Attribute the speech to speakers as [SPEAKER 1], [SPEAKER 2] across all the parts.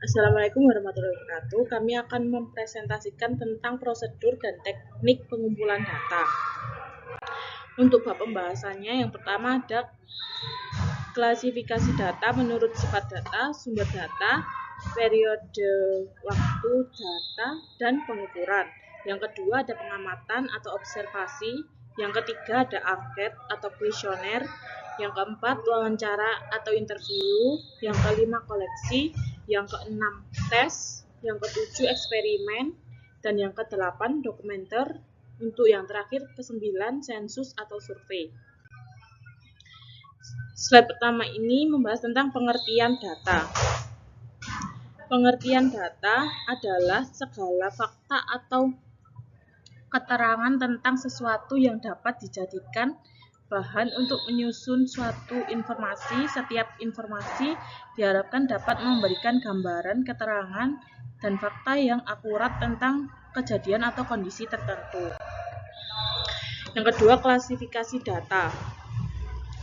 [SPEAKER 1] Assalamualaikum warahmatullahi wabarakatuh. Kami akan mempresentasikan tentang prosedur dan teknik pengumpulan data. Untuk bab pembahasannya, yang pertama ada klasifikasi data menurut sifat data, sumber data, periode waktu data, dan pengukuran. Yang kedua ada pengamatan atau observasi. Yang ketiga ada angket atau kuesioner. Yang keempat wawancara atau interview. Yang kelima koleksi. Yang keenam tes. Yang ketujuh eksperimen. Dan yang kedelapan dokumenter. Untuk yang terakhir kesembilan sensus atau survei. Slide pertama ini membahas tentang pengertian data. Pengertian data adalah segala fakta atau keterangan tentang sesuatu yang dapat dijadikan bahan untuk menyusun suatu informasi. Setiap informasi diharapkan dapat memberikan gambaran, keterangan, dan fakta yang akurat tentang kejadian atau kondisi tertentu. Yang kedua, klasifikasi data.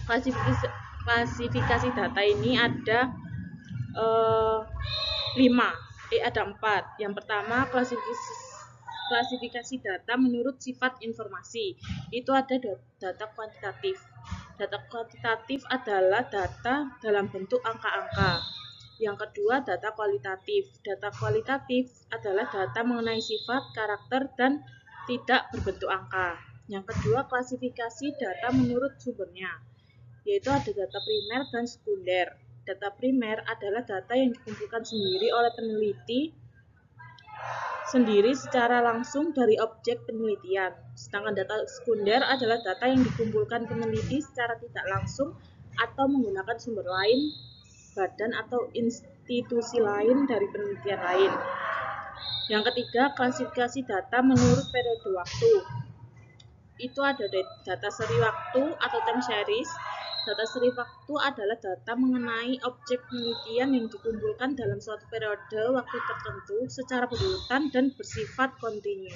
[SPEAKER 1] Klasifikasi data ini ada 4. Yang pertama, klasifikasi data menurut sifat informasi. Itu ada data kuantitatif. Data kuantitatif adalah data dalam bentuk angka-angka. Yang kedua, data kualitatif. Data kualitatif adalah data mengenai sifat, karakter, dan tidak berbentuk angka. Yang kedua, klasifikasi data menurut sumbernya, yaitu ada data primer dan sekunder. Data primer adalah data yang dikumpulkan sendiri oleh peneliti sendiri secara langsung dari objek penelitian. Sedangkan data sekunder adalah data yang dikumpulkan peneliti secara tidak langsung atau menggunakan sumber lain, badan atau institusi lain dari penelitian lain. Yang ketiga, klasifikasi data menurut periode waktu. Itu ada data seri waktu atau time series. Data seri waktu adalah data mengenai objek penelitian yang dikumpulkan dalam suatu periode waktu tertentu secara berurutan dan bersifat kontinu.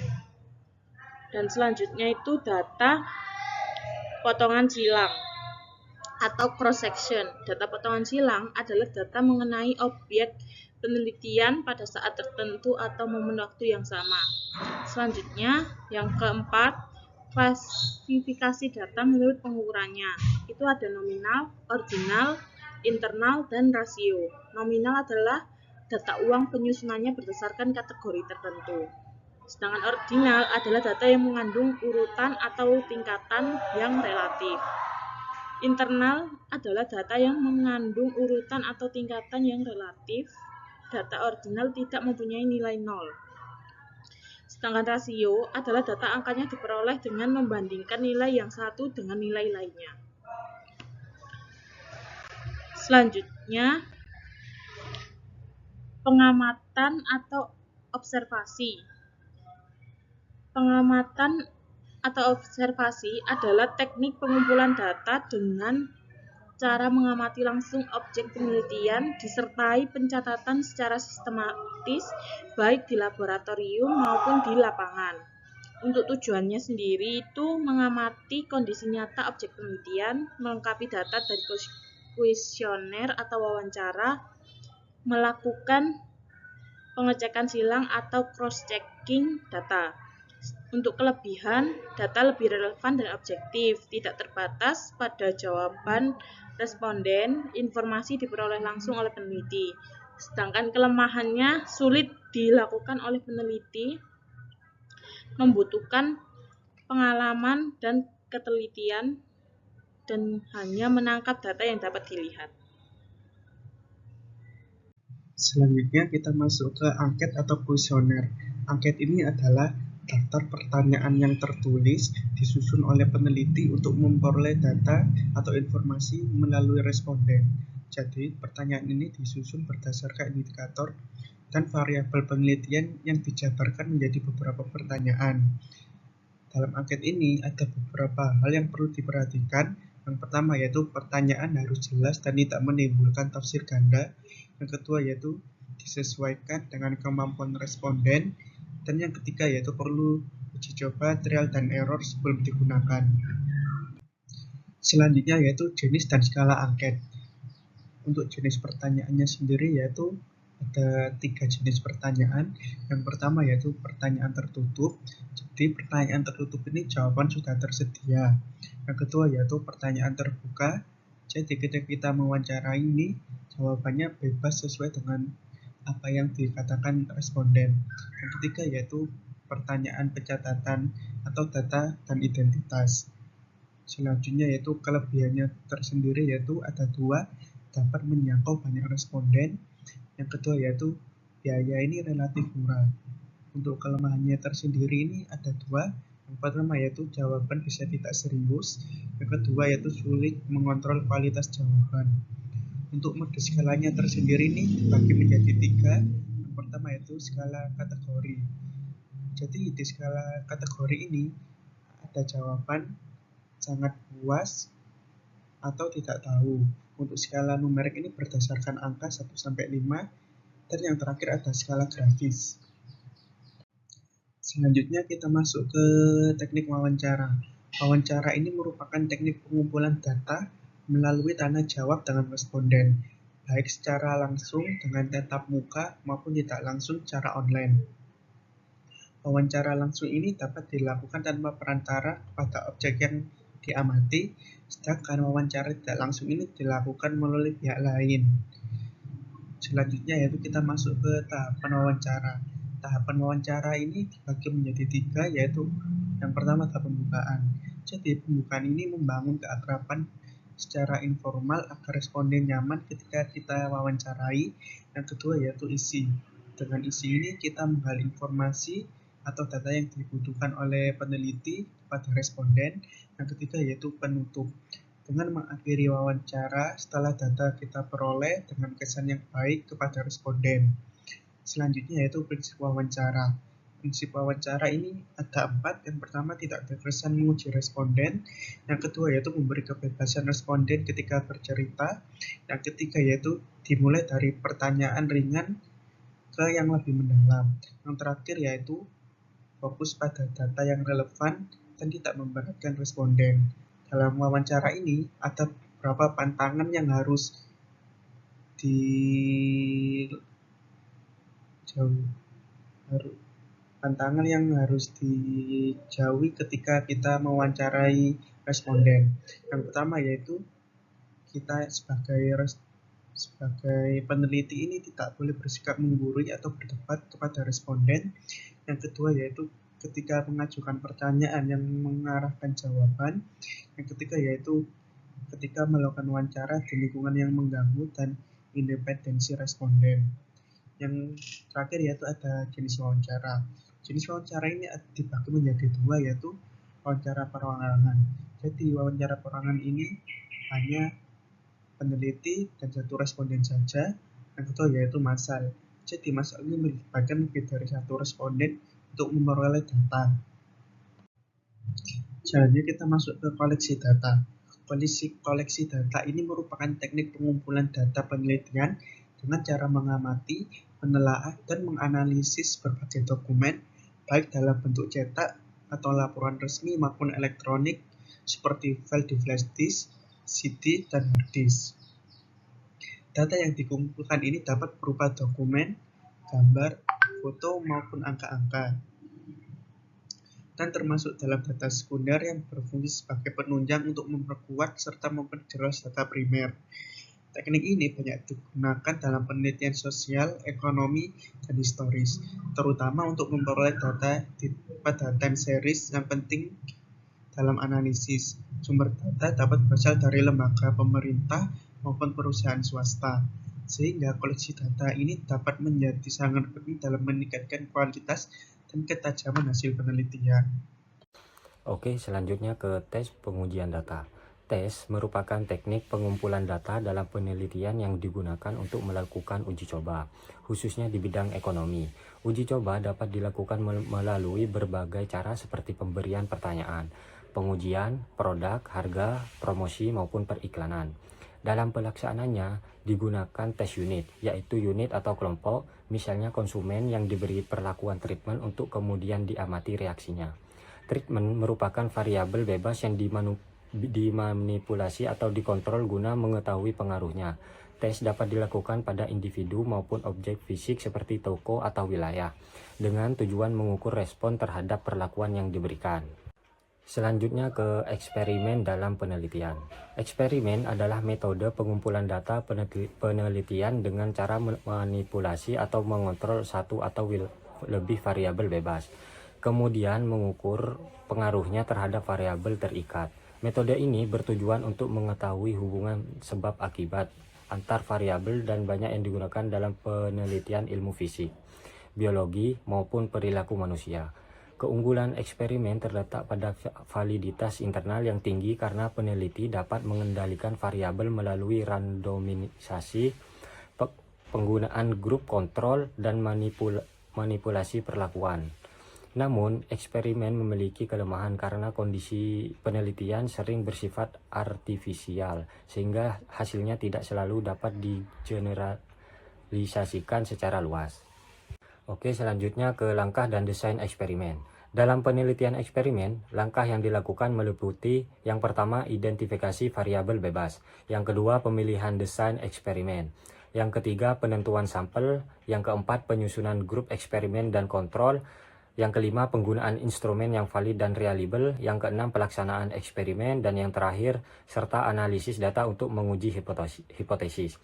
[SPEAKER 1] Dan selanjutnya itu data potongan silang atau cross section. Data potongan silang adalah data mengenai objek penelitian pada saat tertentu atau momen waktu yang sama. Selanjutnya, yang keempat, klasifikasi data menurut pengukurannya. Itu ada nominal, ordinal, internal, dan rasio. Nominal adalah data uang penyusunannya berdasarkan kategori tertentu. Sedangkan ordinal adalah data yang mengandung urutan atau tingkatan yang relatif. Internal adalah data yang mengandung urutan atau tingkatan yang relatif. Data ordinal tidak mempunyai nilai 0. Sedangkan rasio adalah data angkanya diperoleh dengan membandingkan nilai yang satu dengan nilai lainnya. Selanjutnya, pengamatan atau observasi. Pengamatan atau observasi adalah teknik pengumpulan data dengan cara mengamati langsung objek penelitian disertai pencatatan secara sistematis baik di laboratorium maupun di lapangan. Untuk tujuannya sendiri itu mengamati kondisi nyata objek penelitian, melengkapi data dari kuesioner atau wawancara, melakukan pengecekan silang atau cross-checking data. Untuk kelebihan, data lebih relevan dan objektif, tidak terbatas pada jawaban responden, informasi diperoleh langsung oleh peneliti. Sedangkan kelemahannya sulit dilakukan oleh peneliti, membutuhkan pengalaman dan ketelitian, dan hanya menangkap data yang dapat dilihat.
[SPEAKER 2] Selanjutnya kita masuk ke angket atau kuesioner. Angket ini adalah daftar pertanyaan yang tertulis disusun oleh peneliti untuk memperoleh data atau informasi melalui responden. Jadi, pertanyaan ini disusun berdasarkan indikator dan variabel penelitian yang dijabarkan menjadi beberapa pertanyaan. Dalam angket ini ada beberapa hal yang perlu diperhatikan. Yang pertama yaitu pertanyaan harus jelas dan tidak menimbulkan tafsir ganda. Yang kedua yaitu disesuaikan dengan kemampuan responden. Dan yang ketiga yaitu perlu uji coba, trial dan error sebelum digunakan. Selanjutnya yaitu jenis dan skala angket. Untuk jenis pertanyaannya sendiri yaitu Ada 3 jenis pertanyaan. Yang pertama yaitu pertanyaan tertutup. Jadi pertanyaan tertutup ini jawaban sudah tersedia. Yang kedua yaitu pertanyaan terbuka. Jadi ketika kita mewawancarai ini, jawabannya bebas sesuai dengan apa yang dikatakan responden. Yang ketiga yaitu pertanyaan pencatatan atau data dan identitas. Selanjutnya yaitu kelebihannya tersendiri yaitu ada 2, dapat menjangkau banyak responden. Yang kedua yaitu biaya ini relatif murah. Untuk kelemahannya tersendiri ini ada 2. Yang pertama yaitu jawaban bisa tidak serius. Yang kedua yaitu sulit mengontrol kualitas jawaban. Untuk mode skalanya tersendiri ini dibagi menjadi 3. Yang pertama yaitu skala kategori. Jadi di skala kategori ini ada jawaban sangat puas atau tidak tahu. Untuk skala numerik ini berdasarkan angka 1-5, dan yang terakhir ada skala grafis. Selanjutnya kita masuk ke teknik wawancara. Wawancara ini merupakan teknik pengumpulan data melalui tanya jawab dengan responden, baik secara langsung dengan tatap muka maupun tidak langsung secara online. Wawancara langsung ini dapat dilakukan tanpa perantara kepada objek yang diamati, sedangkan wawancara tidak langsung ini dilakukan melalui pihak lain. Selanjutnya yaitu kita masuk ke tahapan wawancara. Tahapan wawancara ini dibagi menjadi 3, yaitu yang pertama tahap pembukaan. Jadi pembukaan ini membangun keakraban secara informal agar responden nyaman ketika kita wawancarai. Yang kedua yaitu isi. Dengan isi ini kita menggali informasi atau data yang dibutuhkan oleh peneliti pada responden. Yang ketiga yaitu penutup. Dengan mengakhiri wawancara setelah data kita peroleh dengan kesan yang baik kepada responden. Selanjutnya yaitu prinsip wawancara. Prinsip wawancara ini ada 4. Yang pertama tidak terkesan menguji responden. Yang kedua yaitu memberi kebebasan responden ketika bercerita. Yang ketiga yaitu dimulai dari pertanyaan ringan ke yang lebih mendalam. Yang terakhir yaitu fokus pada data yang relevan dan tidak memberatkan responden. Dalam wawancara ini ada beberapa pantangan yang harus dijauhi ketika kita mewawancarai responden. Yang pertama yaitu kita sebagai peneliti ini tidak boleh bersikap menggurui atau berdebat kepada responden. Yang kedua yaitu ketika mengajukan pertanyaan yang mengarahkan jawaban. Yang ketiga yaitu ketika melakukan wawancara di lingkungan yang mengganggu dan independensi responden. Yang terakhir yaitu ada jenis wawancara. Jenis wawancara ini dibagi menjadi 2, yaitu wawancara perorangan. Jadi wawancara perorangan ini hanya peneliti dan 1 responden saja. Yang kedua yaitu massal. Jadi massal ini melibatkan lebih dari 1 responden untuk memperoleh data. Selanjutnya kita masuk ke koleksi data. Koleksi data ini merupakan teknik pengumpulan data penelitian dengan cara mengamati, menelaah, dan menganalisis berbagai dokumen, baik dalam bentuk cetak atau laporan resmi maupun elektronik, seperti file di flash disk, CD, dan hard disk. Data yang dikumpulkan ini dapat berupa dokumen, gambar, foto, maupun angka-angka, dan termasuk dalam data sekunder yang berfungsi sebagai penunjang untuk memperkuat serta memperjelas data primer. Teknik ini banyak digunakan dalam penelitian sosial, ekonomi, dan historis, terutama untuk memperoleh data pada time series yang penting dalam analisis. Sumber data dapat berasal dari lembaga pemerintah maupun perusahaan swasta, sehingga koleksi data ini dapat menjadi sangat penting dalam meningkatkan kualitas dan ketajaman hasil penelitian.
[SPEAKER 3] Oke, selanjutnya ke tes pengujian data. Tes merupakan teknik pengumpulan data dalam penelitian yang digunakan untuk melakukan uji coba, khususnya di bidang ekonomi. Uji coba dapat dilakukan melalui berbagai cara seperti pemberian pertanyaan, pengujian, produk, harga, promosi, maupun periklanan. Dalam pelaksanaannya digunakan tes unit, yaitu unit atau kelompok, misalnya konsumen yang diberi perlakuan treatment untuk kemudian diamati reaksinya. Treatment merupakan variabel bebas yang dimanipulasi atau dikontrol guna mengetahui pengaruhnya. tes dapat dilakukan pada individu maupun objek fisik seperti toko atau wilayah, dengan tujuan mengukur respon terhadap perlakuan yang diberikan. Selanjutnya ke eksperimen dalam penelitian. Eksperimen adalah metode pengumpulan data penelitian dengan cara manipulasi atau mengontrol satu atau lebih variabel bebas, kemudian mengukur pengaruhnya terhadap variabel terikat. Metode ini bertujuan untuk mengetahui hubungan sebab akibat antar variabel dan banyak yang digunakan dalam penelitian ilmu fisik, biologi maupun perilaku manusia. Keunggulan eksperimen terletak pada validitas internal yang tinggi karena peneliti dapat mengendalikan variabel melalui randomisasi, penggunaan grup kontrol, dan manipulasi perlakuan. Namun, eksperimen memiliki kelemahan karena kondisi penelitian sering bersifat artifisial, sehingga hasilnya tidak selalu dapat digeneralisasikan secara luas. Oke, selanjutnya ke langkah dan desain eksperimen. Dalam penelitian eksperimen, langkah yang dilakukan meliputi yang pertama, identifikasi variabel bebas. Yang kedua, pemilihan desain eksperimen. Yang ketiga, penentuan sampel. Yang keempat, penyusunan grup eksperimen dan kontrol. Yang kelima, penggunaan instrumen yang valid dan reliable. Yang keenam, pelaksanaan eksperimen. Dan yang terakhir, serta analisis data untuk menguji hipotesis.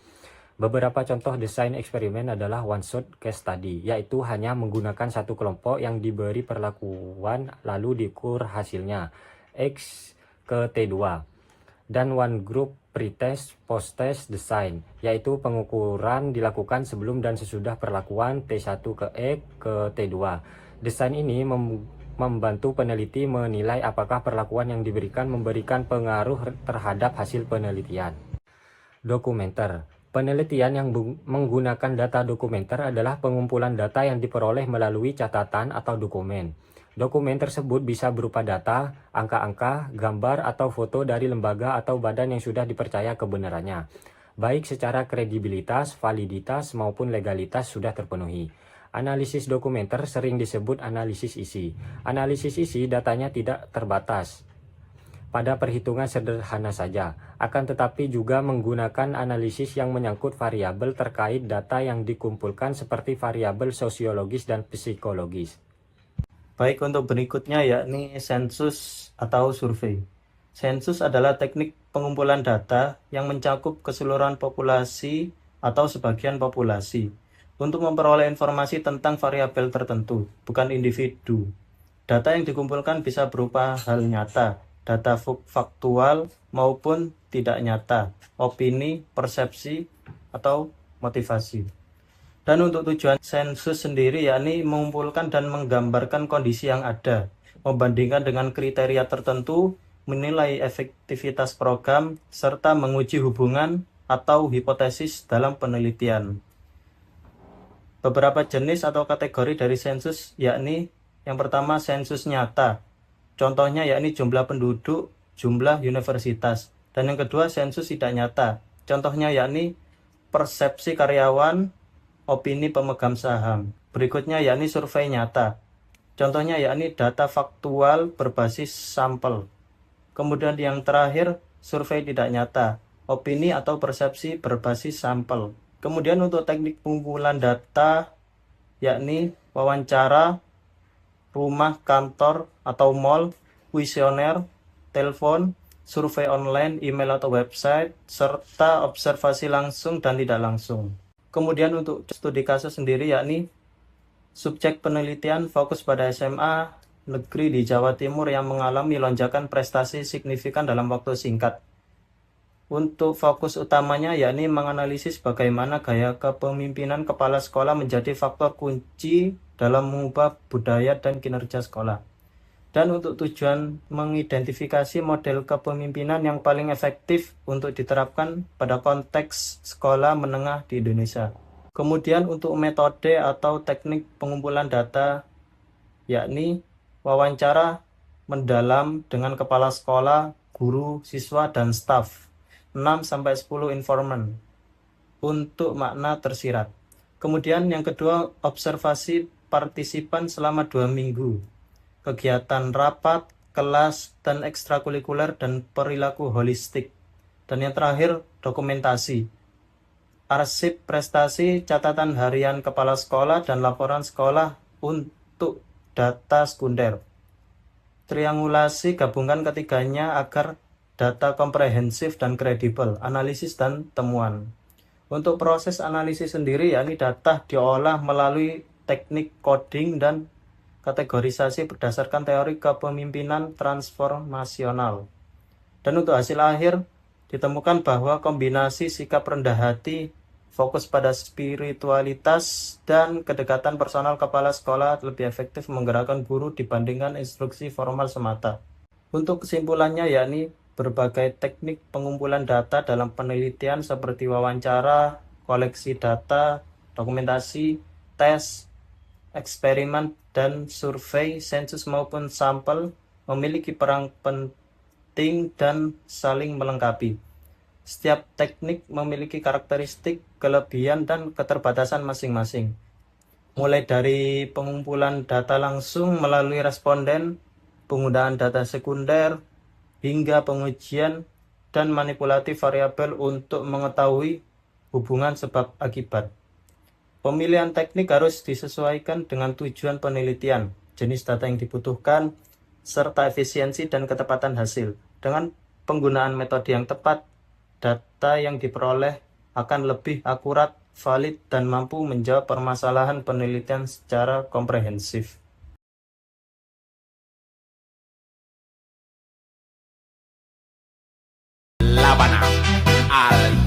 [SPEAKER 3] Beberapa contoh desain eksperimen adalah one-shot case study, yaitu hanya menggunakan satu kelompok yang diberi perlakuan lalu diukur hasilnya, X ke T2. Dan one group pretest post-test design, yaitu pengukuran dilakukan sebelum dan sesudah perlakuan T1 ke E ke T2. Desain ini membantu peneliti menilai apakah perlakuan yang diberikan memberikan pengaruh terhadap hasil penelitian. Dokumenter. Penelitian yang menggunakan data dokumenter adalah pengumpulan data yang diperoleh melalui catatan atau dokumen. Dokumen tersebut bisa berupa data, angka-angka, gambar, atau foto dari lembaga atau badan yang sudah dipercaya kebenarannya, baik secara kredibilitas, validitas, maupun legalitas sudah terpenuhi. Analisis dokumenter sering disebut analisis isi. Analisis isi datanya tidak terbatas pada perhitungan sederhana saja, akan tetapi juga menggunakan analisis yang menyangkut variabel terkait data yang dikumpulkan seperti variabel sosiologis dan psikologis.
[SPEAKER 4] Baik, untuk berikutnya yakni sensus atau survei. Sensus adalah teknik pengumpulan data yang mencakup keseluruhan populasi atau sebagian populasi untuk memperoleh informasi tentang variabel tertentu, bukan individu. Data yang dikumpulkan bisa berupa hal nyata, data faktual maupun tidak nyata, opini, persepsi, atau motivasi. Dan untuk tujuan sensus sendiri yakni mengumpulkan dan menggambarkan kondisi yang ada, membandingkan dengan kriteria tertentu, menilai efektivitas program, serta menguji hubungan atau hipotesis dalam penelitian. Beberapa jenis atau kategori dari sensus yakni yang pertama sensus nyata. Contohnya yakni jumlah penduduk, jumlah universitas. Dan yang kedua sensus tidak nyata. Contohnya yakni persepsi karyawan, opini pemegang saham. Berikutnya yakni survei nyata. Contohnya yakni data faktual berbasis sampel. Kemudian yang terakhir survei tidak nyata, opini atau persepsi berbasis sampel. Kemudian untuk teknik pengumpulan data yakni wawancara, rumah, kantor, atau mall, kuesioner, telepon, survei online, email atau website, serta observasi langsung dan tidak langsung. Kemudian untuk studi kasus sendiri yakni subjek penelitian fokus pada SMA negeri di Jawa Timur yang mengalami lonjakan prestasi signifikan dalam waktu singkat. Untuk fokus utamanya yakni menganalisis bagaimana gaya kepemimpinan kepala sekolah menjadi faktor kunci dalam mengubah budaya dan kinerja sekolah. Dan untuk tujuan mengidentifikasi model kepemimpinan yang paling efektif untuk diterapkan pada konteks sekolah menengah di Indonesia. Kemudian untuk metode atau teknik pengumpulan data yakni wawancara mendalam dengan kepala sekolah, guru, siswa, dan staf. 6-10 informan untuk makna tersirat. Kemudian yang kedua, observasi partisipan selama 2 minggu. Kegiatan rapat, kelas, dan ekstrakurikuler dan perilaku holistik. Dan yang terakhir, dokumentasi. arsip prestasi, catatan harian kepala sekolah, dan laporan sekolah untuk data sekunder. Triangulasi gabungkan ketiganya agar data komprehensif dan kredibel, analisis dan temuan. Untuk proses analisis sendiri, yakni data diolah melalui teknik coding dan kategorisasi berdasarkan teori kepemimpinan transformasional. Dan untuk hasil akhir, ditemukan bahwa kombinasi sikap rendah hati, fokus pada spiritualitas, dan kedekatan personal kepala sekolah lebih efektif menggerakkan guru dibandingkan instruksi formal semata. Untuk kesimpulannya, yakni berbagai teknik pengumpulan data dalam penelitian seperti wawancara, koleksi data, dokumentasi, tes, eksperimen, dan survei, sensus maupun sampel memiliki peran penting dan saling melengkapi. Setiap teknik memiliki karakteristik, kelebihan, dan keterbatasan masing-masing. Mulai dari pengumpulan data langsung melalui responden, penggunaan data sekunder, hingga pengujian dan manipulasi variabel untuk mengetahui hubungan sebab akibat. Pemilihan teknik harus disesuaikan dengan tujuan penelitian, jenis data yang dibutuhkan, serta efisiensi dan ketepatan hasil. Dengan penggunaan metode yang tepat, data yang diperoleh akan lebih akurat, valid, dan mampu menjawab permasalahan penelitian secara komprehensif.
[SPEAKER 5] La Habana, al